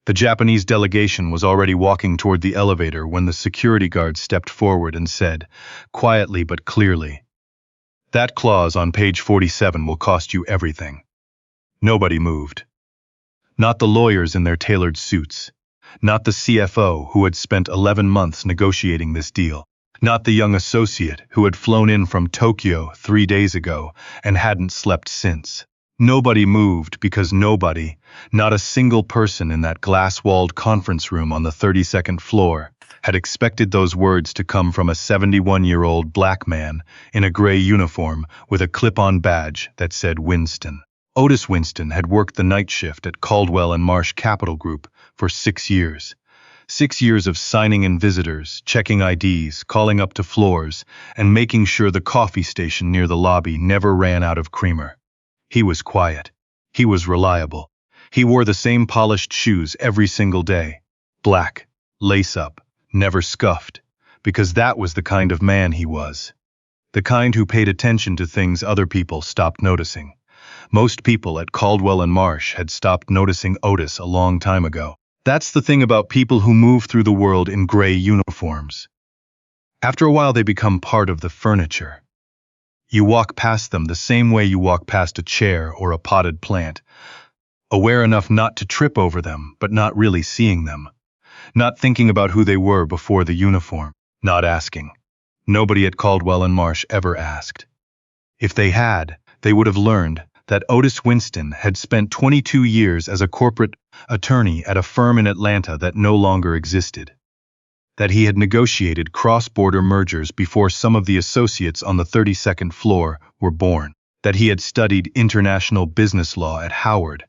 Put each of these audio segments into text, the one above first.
The Japanese delegation was already walking toward the elevator when the security guard stepped forward and said, quietly but clearly, "That clause on page 47 will cost you everything." Nobody moved. Not the lawyers in their tailored suits. Not the CFO who had spent 11 months negotiating this deal. Not the young associate who had flown in from Tokyo 3 days ago and hadn't slept since. Nobody moved because nobody, not a single person in that glass-walled conference room on the 32nd floor, had expected those words to come from a 71-year-old black man in a gray uniform with a clip-on badge that said Winston. Otis Winston had worked the night shift at Caldwell Marsh Capital Group for 6 years. 6 years of signing in visitors, checking IDs, calling up to floors, and making sure the coffee station near the lobby never ran out of creamer. He was quiet. He was reliable. He wore the same polished shoes every single day. Black, lace-up, never scuffed, because that was the kind of man he was. The kind who paid attention to things other people stopped noticing. Most people at Caldwell Marsh had stopped noticing Otis a long time ago. That's the thing about people who move through the world in gray uniforms. After a while they become part of the furniture. You walk past them the same way you walk past a chair or a potted plant, aware enough not to trip over them, but not really seeing them. Not thinking about who they were before the uniform, not asking. Nobody at Caldwell Marsh ever asked. If they had, they would have learned that Otis Winston had spent 22 years as a corporate attorney at a firm in Atlanta that no longer existed. That he had negotiated cross-border mergers before some of the associates on the 32nd floor were born. That he had studied international business law at Howard,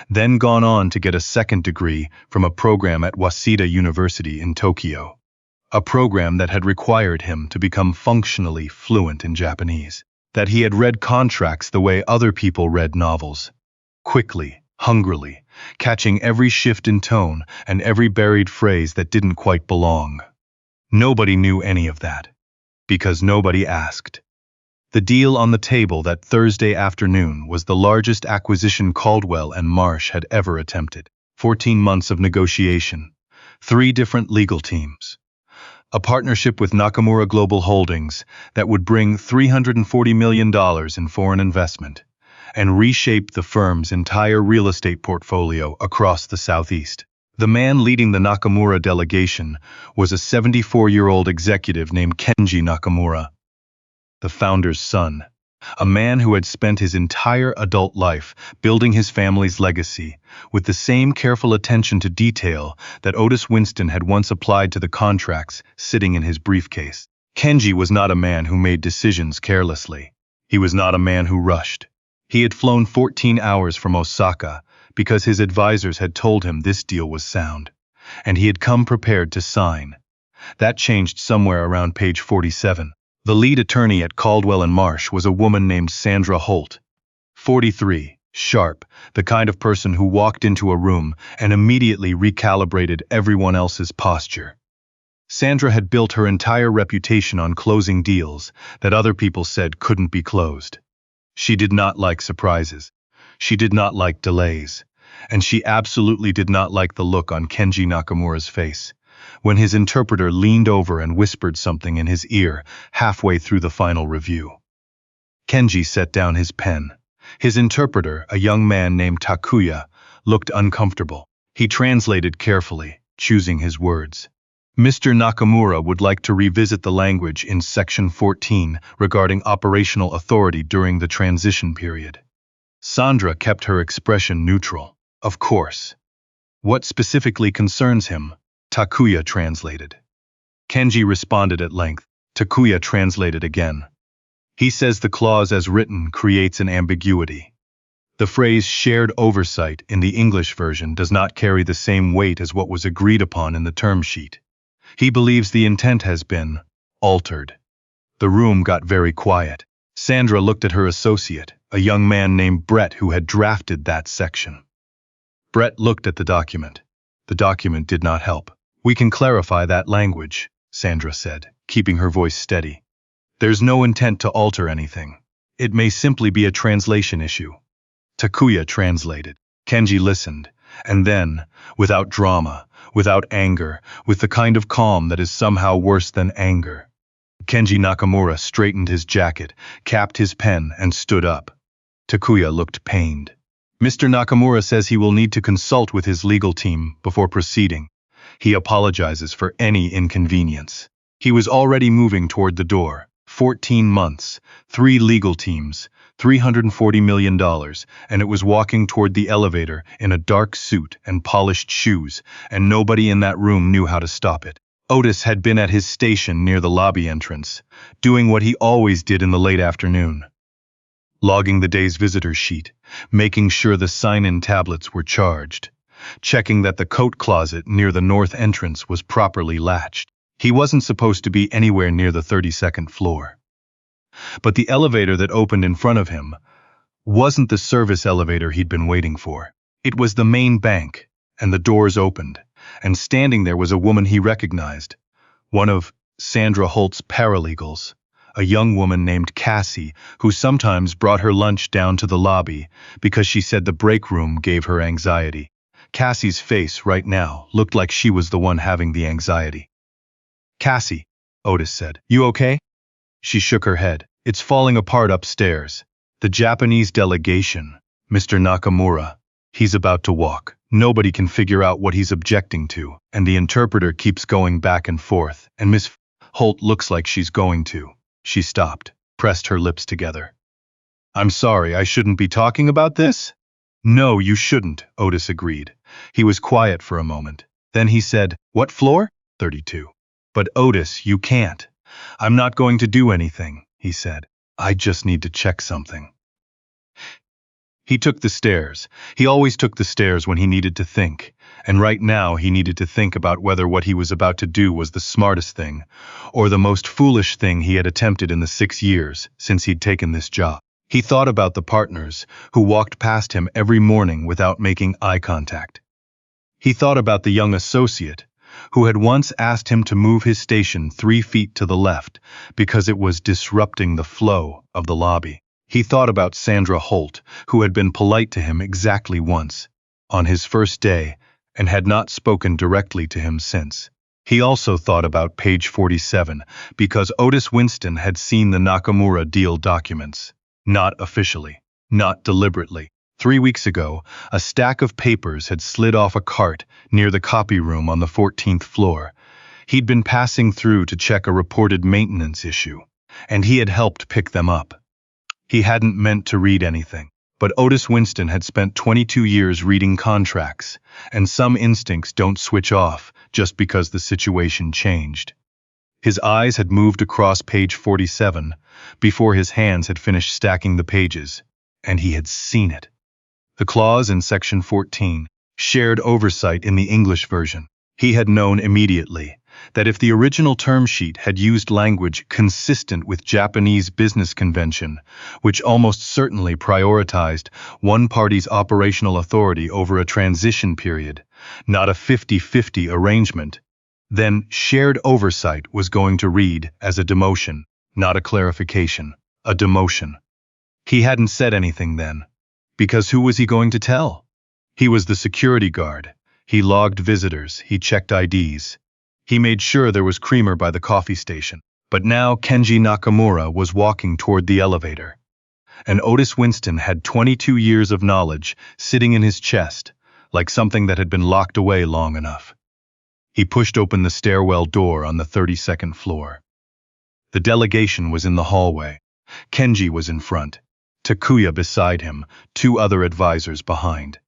then gone on to get a second degree from a program at Waseda University in Tokyo. A program that had required him to become functionally fluent in Japanese. That he had read contracts the way other people read novels. Quickly, hungrily, catching every shift in tone and every buried phrase that didn't quite belong. Nobody knew any of that, because nobody asked. The deal on the table that Thursday afternoon was the largest acquisition Caldwell Marsh had ever attempted. 14 months of negotiation, 3 different legal teams. A partnership with Nakamura Global Holdings that would bring $340 million in foreign investment and reshape the firm's entire real estate portfolio across the Southeast. The man leading the Nakamura delegation was a 74-year-old executive named Kenji Nakamura, the founder's son, a man who had spent his entire adult life building his family's legacy with the same careful attention to detail that Otis Winston had once applied to the contracts sitting in his briefcase. Kenji was not a man who made decisions carelessly. He was not a man who rushed. He had flown 14 hours from Osaka because his advisors had told him this deal was sound, and he had come prepared to sign. That changed somewhere around page 47. The lead attorney at Caldwell Marsh was a woman named Sandra Holt. 43, sharp, the kind of person who walked into a room and immediately recalibrated everyone else's posture. Sandra had built her entire reputation on closing deals that other people said couldn't be closed. She did not like surprises. She did not like delays. And she absolutely did not like the look on Kenji Nakamura's face when his interpreter leaned over and whispered something in his ear halfway through the final review. Kenji set down his pen. His interpreter, a young man named Takuya, looked uncomfortable. He translated carefully, choosing his words. Mr. Nakamura would like to revisit the language in Section 14 regarding operational authority during the transition period. Sandra kept her expression neutral. Of course. What specifically concerns him? Takuya translated. Kenji responded at length. Takuya translated again. He says the clause as written creates an ambiguity. The phrase shared oversight in the English version does not carry the same weight as what was agreed upon in the term sheet. He believes the intent has been altered. The room got very quiet. Sandra looked at her associate, a young man named Brett who had drafted that section. Brett looked at the document. The document did not help. We can clarify that language, Sandra said, keeping her voice steady. There's no intent to alter anything. It may simply be a translation issue. Takuya translated. Kenji listened, And then, without drama, without anger, with the kind of calm that is somehow worse than anger, Kenji Nakamura straightened his jacket, capped his pen, and stood up. Takuya looked pained. Mr. Nakamura says he will need to consult with his legal team before proceeding. He apologizes for any inconvenience. He was already moving toward the door. 14 months, 3 legal teams, $340 million, and it was walking toward the elevator in a dark suit and polished shoes, and nobody in that room knew how to stop it. Otis had been at his station near the lobby entrance, doing what he always did in the late afternoon. Logging the day's visitor sheet, making sure the sign-in tablets were charged, checking that the coat closet near the north entrance was properly latched. He wasn't supposed to be anywhere near the 32nd floor. But the elevator that opened in front of him wasn't the service elevator he'd been waiting for. It was the main bank, and the doors opened, and standing there was a woman he recognized, one of Sandra Holt's paralegals, a young woman named Cassie, who sometimes brought her lunch down to the lobby because she said the break room gave her anxiety. Cassie's face right now looked like she was the one having the anxiety. "Cassie," Otis said, "you okay?" She shook her head. "It's falling apart upstairs. The Japanese delegation, Mr. Nakamura, he's about to walk. Nobody can figure out what he's objecting to, and the interpreter keeps going back and forth, and Miss Holt looks like she's going to." She stopped, pressed her lips together. "I'm sorry, I shouldn't be talking about this?" "No, you shouldn't," Otis agreed. He was quiet for a moment. Then he said, "What floor?" 32. "But Otis, you can't." "I'm not going to do anything," he said. "I just need to check something." He took the stairs. He always took the stairs when he needed to think, and right now he needed to think about whether what he was about to do was the smartest thing, or the most foolish thing he had attempted in the 6 years since he'd taken this job. He thought about the partners who walked past him every morning without making eye contact. He thought about the young associate who had once asked him to move his station 3 feet to the left because it was disrupting the flow of the lobby. He thought about Sandra Holt, who had been polite to him exactly once, on his first day, and had not spoken directly to him since. He also thought about page 47, because Otis Winston had seen the Nakamura deal documents. Not officially, not deliberately. 3 weeks ago, a stack of papers had slid off a cart near the copy room on the 14th floor. He'd been passing through to check a reported maintenance issue, and he had helped pick them up. He hadn't meant to read anything, but Otis Winston had spent 22 years reading contracts, and some instincts don't switch off just because the situation changed. His eyes had moved across page 47 before his hands had finished stacking the pages, and he had seen it. The clause in section 14, shared oversight in the English version. He had known immediately that if the original term sheet had used language consistent with Japanese business convention, which almost certainly prioritized one party's operational authority over a transition period, not a 50-50 arrangement, then shared oversight was going to read as a demotion, not a clarification, a demotion. He hadn't said anything then, because who was he going to tell? He was the security guard. He logged visitors, he checked IDs. He made sure there was creamer by the coffee station. But now Kenji Nakamura was walking toward the elevator. And Otis Winston had 22 years of knowledge sitting in his chest, like something that had been locked away long enough. He pushed open the stairwell door on the 32nd floor. The delegation was in the hallway. Kenji was in front, Takuya beside him, 2 other advisors behind.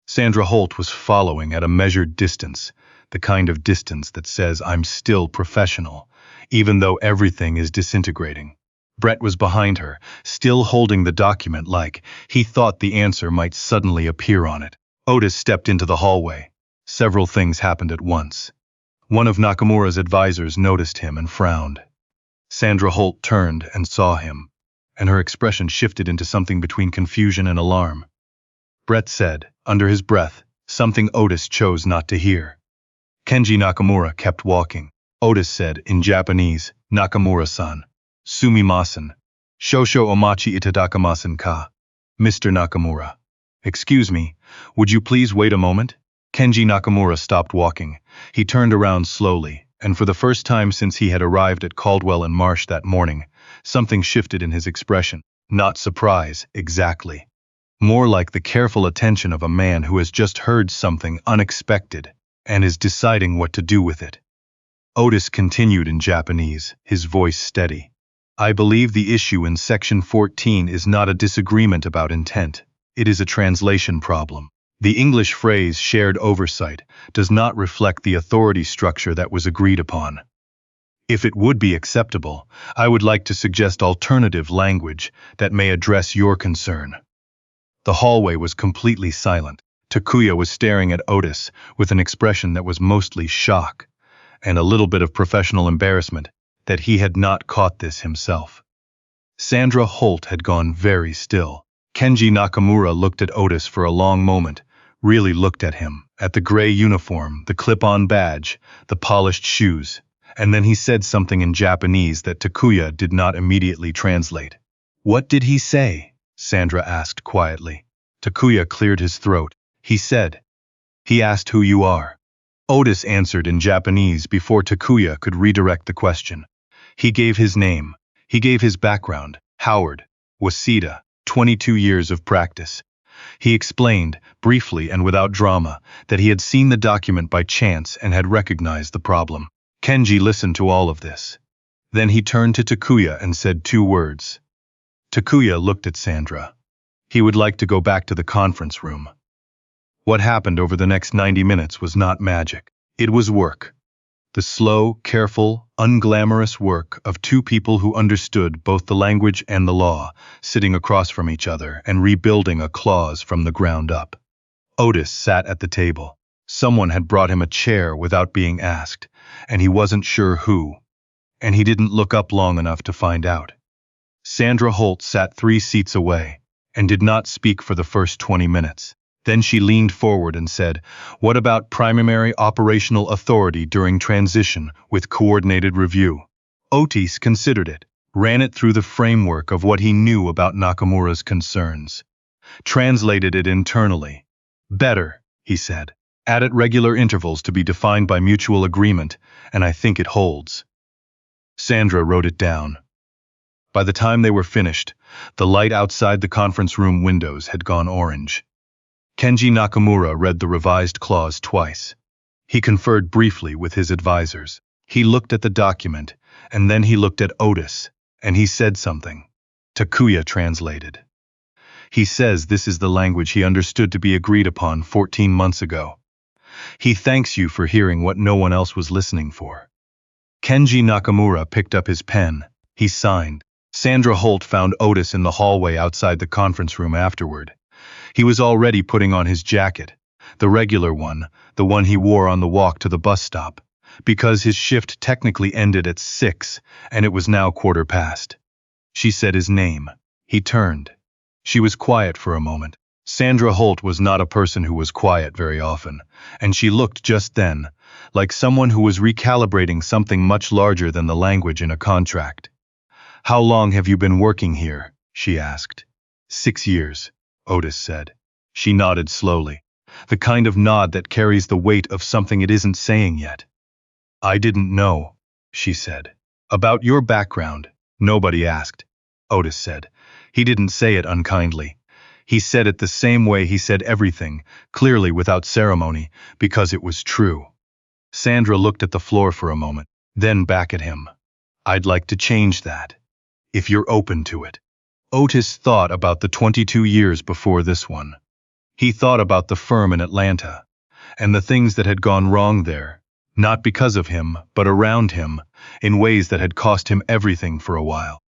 Sandra Holt was following at a measured distance, the kind of distance that says I'm still professional, even though everything is disintegrating. Brett was behind her, still holding the document like he thought the answer might suddenly appear on it. Otis stepped into the hallway. Several things happened at once. One of Nakamura's advisors noticed him and frowned. Sandra Holt turned and saw him, and her expression shifted into something between confusion and alarm. Brett said, under his breath, something Otis chose not to hear. Kenji Nakamura kept walking. Otis said in Japanese, "Nakamura-san, sumimasen. Shosho omachi itadakamasen ka." "Mr. Nakamura." "Excuse me, Would you please wait a moment? Kenji Nakamura stopped walking. He turned around slowly, and for the first time since he had arrived at Caldwell and Marsh that morning, something shifted in his expression. Not surprise, exactly. More like the careful attention of a man who has just heard something unexpected and is deciding what to do with it. Otis continued in Japanese, his voice steady. I believe the issue in Section 14 is not a disagreement about intent. It is a translation problem. The English phrase shared oversight does not reflect the authority structure that was agreed upon. If it would be acceptable, I would like to suggest alternative language that may address your concern. The hallway was completely silent. Takuya was staring at Otis with an expression that was mostly shock and a little bit of professional embarrassment that he had not caught this himself. Sandra Holt had gone very still. Kenji Nakamura looked at Otis for a long moment, really looked at him, at the gray uniform, the clip-on badge, the polished shoes, and then he said something in Japanese that Takuya did not immediately translate. What did he say? Sandra asked quietly. Takuya cleared his throat. He asked who you are. Otis answered in Japanese before Takuya could redirect the question. He gave his name. He gave his background. Howard, Waseda, 22 years of practice. He explained, briefly and without drama, that he had seen the document by chance and had recognized the problem. Kenji listened to all of this. Then he turned to Takuya and said 2 words. Takuya looked at Sandra. He would like to go back to the conference room. What happened over the next 90 minutes was not magic. It was work. The slow, careful, unglamorous work of 2 people who understood both the language and the law, sitting across from each other and rebuilding a clause from the ground up. Otis sat at the table. Someone had brought him a chair without being asked, and he wasn't sure who. And he didn't look up long enough to find out. Sandra Holt sat 3 seats away and did not speak for the first 20 minutes. Then she leaned forward and said, what about primary operational authority during transition with coordinated review? Otis considered it, ran it through the framework of what he knew about Nakamura's concerns. Translated it internally. Better, he said. Add at regular intervals to be defined by mutual agreement, and I think it holds. Sandra wrote it down. By the time they were finished, the light outside the conference room windows had gone orange. Kenji Nakamura read the revised clause twice. He conferred briefly with his advisors. He looked at the document, and then he looked at Otis, and he said something. Takuya translated. He says this is the language he understood to be agreed upon 14 months ago. He thanks you for hearing what no one else was listening for. Kenji Nakamura picked up his pen. He signed. Sandra Holt found Otis in the hallway outside the conference room afterward. He was already putting on his jacket, the regular one, the one he wore on the walk to the bus stop, because his shift technically ended at 6 and it was now 15:15. She said his name. He turned. She was quiet for a moment. Sandra Holt was not a person who was quiet very often, and she looked just then like someone who was recalibrating something much larger than the language in a contract. How long have you been working here? She asked. 6 years. Otis said. She nodded slowly, the kind of nod that carries the weight of something it isn't saying yet. I didn't know, she said. About your background, nobody asked, Otis said. He didn't say it unkindly. He said it the same way he said everything, clearly without ceremony, because it was true. Sandra looked at the floor for a moment, then back at him. I'd like to change that, if you're open to it. Otis thought about the 22 years before this one. He thought about the firm in Atlanta, and the things that had gone wrong there, not because of him, but around him, in ways that had cost him everything for a while.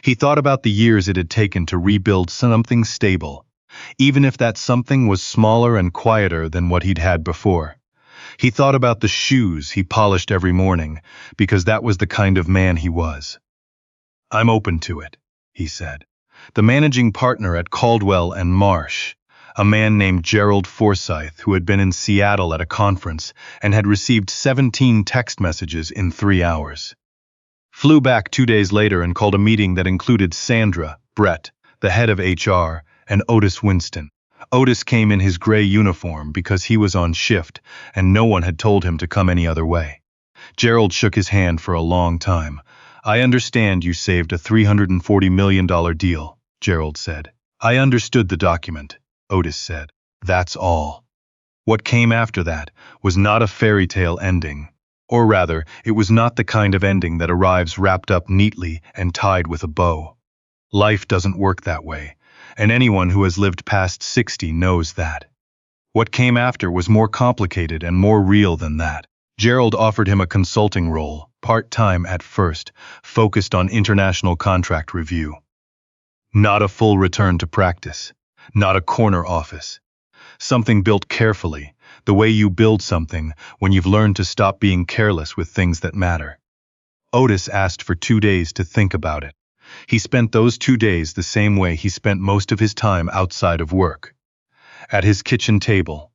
He thought about the years it had taken to rebuild something stable, even if that something was smaller and quieter than what he'd had before. He thought about the shoes he polished every morning, because that was the kind of man he was. I'm open to it, he said. The managing partner at Caldwell and Marsh, a man named Gerald Forsyth who had been in Seattle at a conference and had received 17 text messages in 3 hours. Flew back 2 days later and called a meeting that included Sandra, Brett, the head of HR, and Otis Winston, Otis came in his gray uniform because he was on shift and no one had told him to come any other way. Gerald shook his hand for a long time. "I understand you saved a $340 million deal," Gerald said. "I understood the document," Otis said. "That's all." What came after that was not a fairy tale ending. Or rather, it was not the kind of ending that arrives wrapped up neatly and tied with a bow. Life doesn't work that way, and anyone who has lived past 60 knows that. What came after was more complicated and more real than that. Gerald offered him a consulting role, part-time at first, focused on international contract review. Not a full return to practice, not a corner office. Something built carefully, the way you build something when you've learned to stop being careless with things that matter. Otis asked for 2 days to think about it. He spent those 2 days the same way he spent most of his time outside of work. At his kitchen table,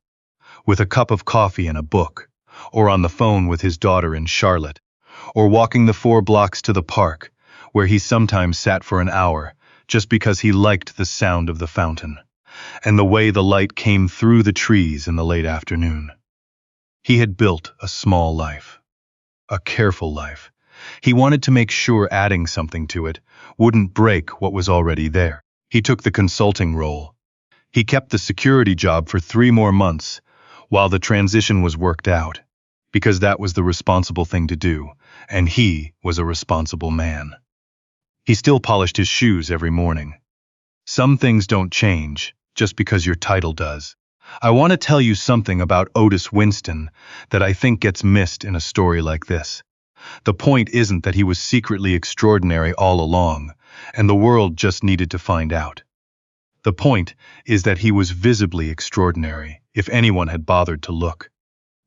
with a cup of coffee and a book, or on the phone with his daughter in Charlotte, or walking the 4 blocks to the park, where he sometimes sat for an hour, just because he liked the sound of the fountain, and the way the light came through the trees in the late afternoon. He had built a small life, a careful life. He wanted to make sure adding something to it wouldn't break what was already there. He took the consulting role. He kept the security job for 3 more months, while the transition was worked out, because that was the responsible thing to do, and he was a responsible man. He still polished his shoes every morning. Some things don't change just because your title does. I want to tell you something about Otis Winston that I think gets missed in a story like this. The point isn't that he was secretly extraordinary all along, and the world just needed to find out. The point is that he was visibly extraordinary, if anyone had bothered to look.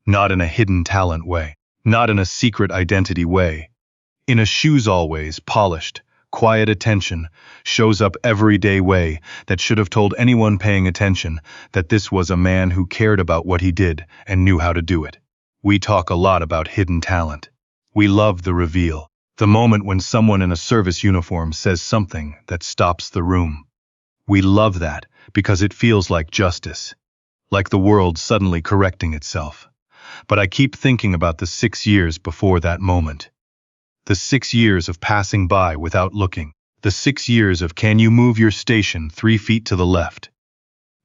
Not in a hidden talent way, not in a secret identity way. In a shoes always polished, quiet attention, shows up everyday way that should have told anyone paying attention that this was a man who cared about what he did and knew how to do it. We talk a lot about hidden talent. We love the reveal, the moment when someone in a service uniform says something that stops the room. We love that because it feels like justice, like the world suddenly correcting itself. But I keep thinking about the 6 years before that moment. The 6 years of passing by without looking. The 6 years of can you move your station 3 feet to the left.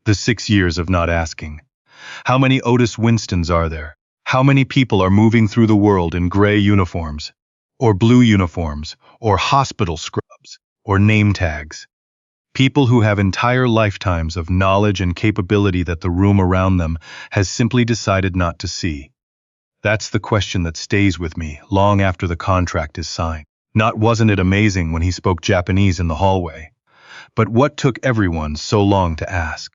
The 6 years of not asking. How many Otis Winstons are there? How many people are moving through the world in gray uniforms, or blue uniforms, or hospital scrubs, or name tags? People who have entire lifetimes of knowledge and capability that the room around them has simply decided not to see. That's the question that stays with me long after the contract is signed. Not wasn't it amazing when he spoke Japanese in the hallway, but what took everyone so long to ask?